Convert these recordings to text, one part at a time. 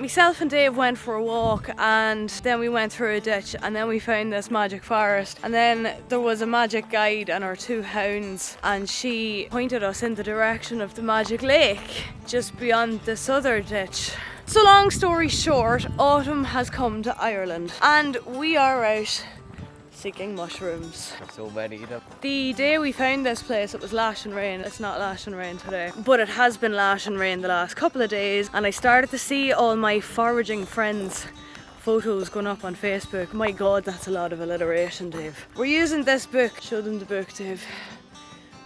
Myself and Dave went for a walk, and then we went through a ditch, and then we found this magic forest, and then there was a magic guide and our 2 hounds, and she pointed us in the direction of the magic lake just beyond this other ditch. So long story short, autumn has come to Ireland and we are out seeking mushrooms. So many of them. The day we found this place, it was lashing rain. It's not lashing rain today, but it has been lashing rain the last couple of days, and I started to see all my foraging friends' photos going up on Facebook. My God, that's a lot of alliteration, Dave. We're using this book. Show them the book, Dave.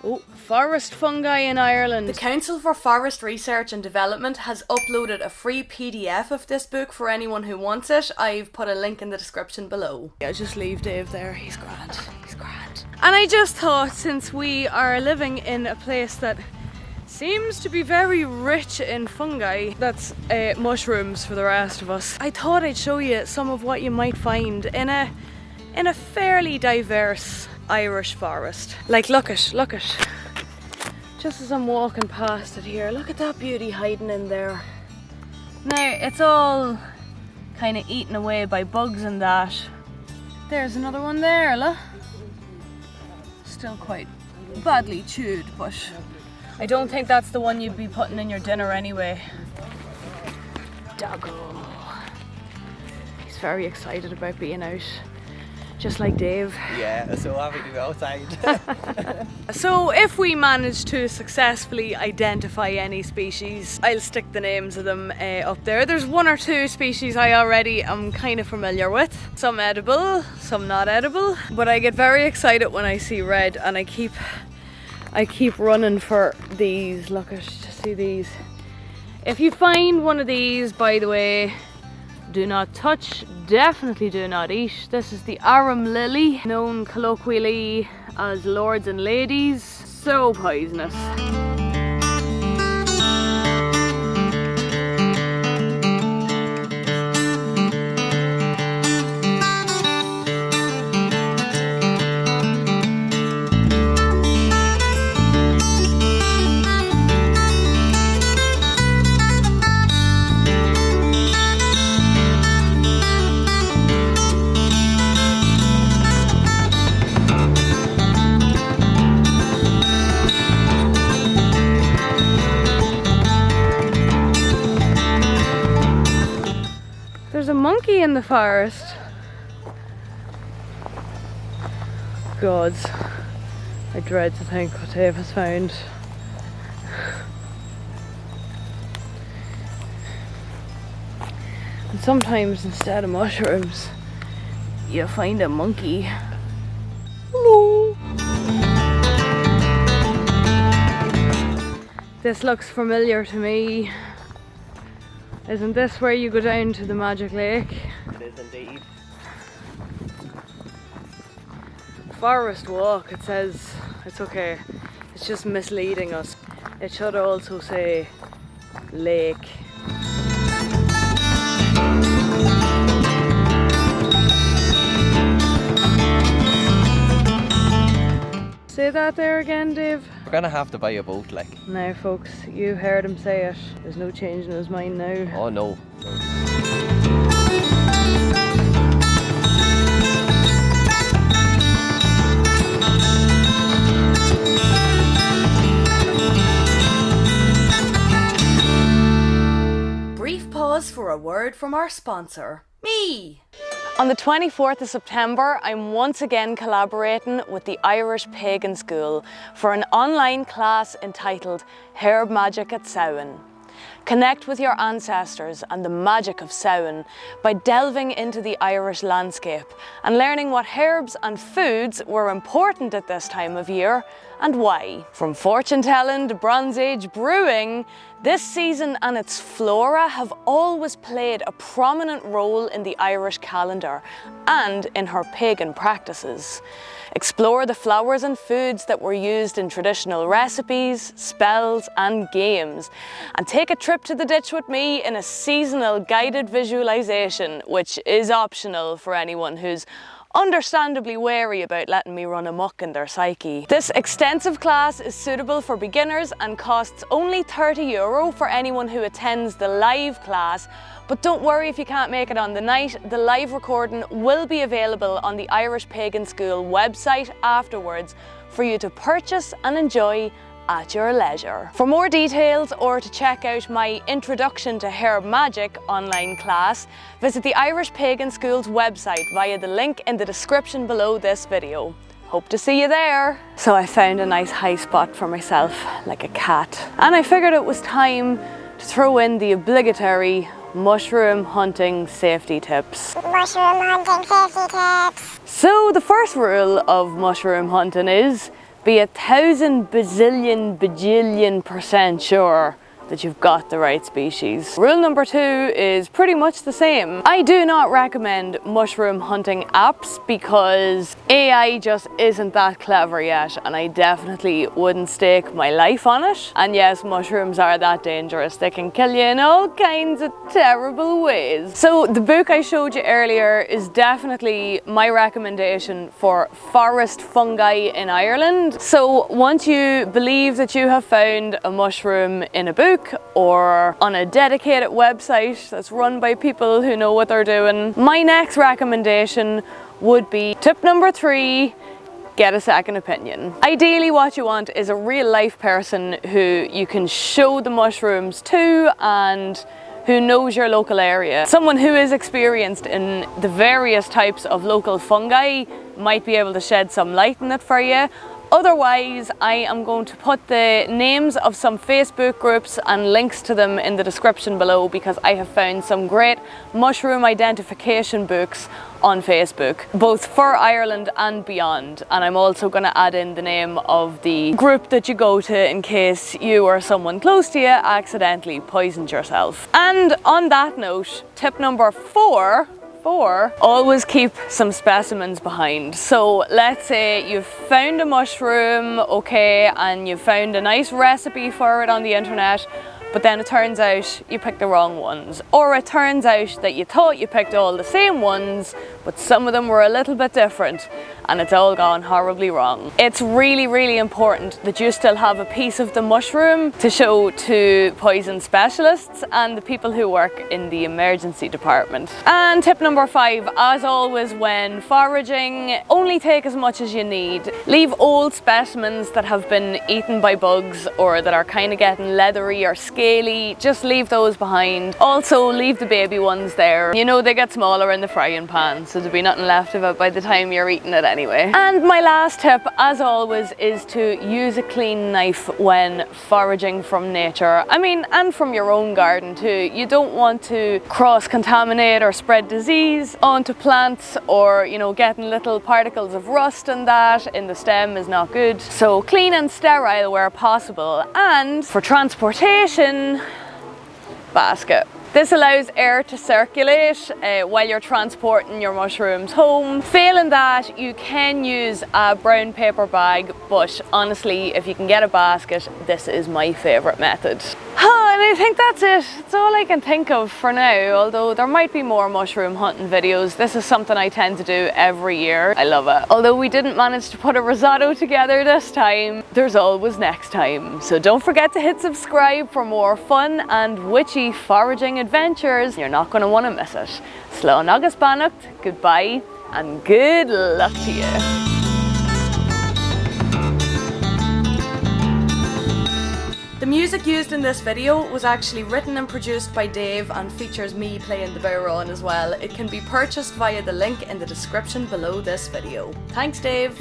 Oh, Forest Fungi in Ireland. The Council for Forest Research and Development has uploaded a free PDF of this book for anyone who wants it. I've put a link in the description below. I'll just leave Dave there, he's grand, he's grand. And I just thought, since we are living in a place that seems to be very rich in fungi, that's mushrooms for the rest of us, I thought I'd show you some of what you might find in a fairly diverse Irish forest. Like, look at. Just as I'm walking past it here, look at that beauty hiding in there. Now, it's all kind of eaten away by bugs and that. There's another one there, look. Still quite badly chewed, but I don't think that's the one you'd be putting in your dinner anyway. Doggo. He's very excited about being out. Just like Dave. Yeah, I'm so happy to be outside. So if we manage to successfully identify any species, I'll stick the names of them up there. There's 1 or 2 species I already am kind of familiar with. Some edible, some not edible. But I get very excited when I see red, and I keep running for these. Look at, just see these. If you find one of these, by the way, do not touch, definitely do not eat. This is the arum lily, known colloquially as lords and ladies. So poisonous. There's a monkey in the forest. Gods, I dread to think what Dave has found. And sometimes instead of mushrooms, you find a monkey. Hello. This looks familiar to me. Isn't this where you go down to the magic lake? It is indeed. Forest walk, it says. It's okay. It's just misleading us. It should also say lake. Say that there again, Dave. We're gonna have to buy a boat, like. Now folks, you heard him say it. There's no changing his mind now. Oh no. Brief pause for a word from our sponsor, me. On the 24th of September, I'm once again collaborating with the Irish Pagan School for an online class entitled Herb Magic at Samhain. Connect with your ancestors and the magic of Samhain by delving into the Irish landscape and learning what herbs and foods were important at this time of year and why. From fortune telling to Bronze Age brewing, this season and its flora have always played a prominent role in the Irish calendar and in her pagan practices. Explore the flowers and foods that were used in traditional recipes, spells and games, and take a trip to the ditch with me in a seasonal guided visualization, which is optional for anyone who's understandably wary about letting me run amok in their psyche. This extensive class is suitable for beginners and costs only €30 for anyone who attends the live class. But don't worry if you can't make it on the night, the live recording will be available on the Irish Pagan School website afterwards for you to purchase and enjoy at your leisure. For more details or to check out my Introduction to Herb Magic online class, visit the Irish Pagan School's website via the link in the description below this video. Hope to see you there. So I found a nice high spot for myself, like a cat. And I figured it was time to throw in the obligatory mushroom hunting safety tips. Mushroom hunting safety tips. So the first rule of mushroom hunting is be 1,000 bazillion bajillion % sure that you've got the right species. Rule number 2 is pretty much the same. I do not recommend mushroom hunting apps because AI just isn't that clever yet, and I definitely wouldn't stake my life on it. And yes, mushrooms are that dangerous. They can kill you in all kinds of terrible ways. So the book I showed you earlier is definitely my recommendation for forest fungi in Ireland. So once you believe that you have found a mushroom in a book or on a dedicated website that's run by people who know what they're doing, my next recommendation would be tip number 3, get a second opinion. Ideally what you want is a real life person who you can show the mushrooms to and who knows your local area. Someone who is experienced in the various types of local fungi might be able to shed some light on it for you. Otherwise, I am going to put the names of some Facebook groups and links to them in the description below because I have found some great mushroom identification books on Facebook, both for Ireland and beyond. And I'm also going to add in the name of the group that you go to in case you or someone close to you accidentally poisoned yourself. And on that note, tip number 4, always keep some specimens behind. So let's say you've found a mushroom, okay, and you've found a nice recipe for it on the internet, but then it turns out you picked the wrong ones. Or it turns out that you thought you picked all the same ones, but some of them were a little bit different, and it's all gone horribly wrong. It's really, really important that you still have a piece of the mushroom to show to poison specialists and the people who work in the emergency department. And tip number 5, as always when foraging, only take as much as you need. Leave old specimens that have been eaten by bugs or that are kind of getting leathery or scaly, just leave those behind. Also leave the baby ones there. You know they get smaller in the frying pan, so there'll be nothing left of it by the time you're eating it anyway. And my last tip, as always, is to use a clean knife when foraging from nature. I mean, and from your own garden too. You don't want to cross-contaminate or spread disease onto plants, or, you know, getting little particles of rust and that in the stem is not good. So clean and sterile where possible. And for transportation, basket. This allows air to circulate while you're transporting your mushrooms home. Failing that, you can use a brown paper bag, but honestly, if you can get a basket, this is my favourite method. And I think that's it. It's all I can think of for now, although there might be more mushroom hunting videos. This is something I tend to do every year. I love it. Although we didn't manage to put a risotto together this time, there's always next time. So don't forget to hit subscribe for more fun and witchy foraging adventures. You're not going to want to miss it. Slán agus beannacht, goodbye and good luck to you. The music used in this video was actually written and produced by Dave and features me playing the bodhrán as well. It can be purchased via the link in the description below this video. Thanks, Dave.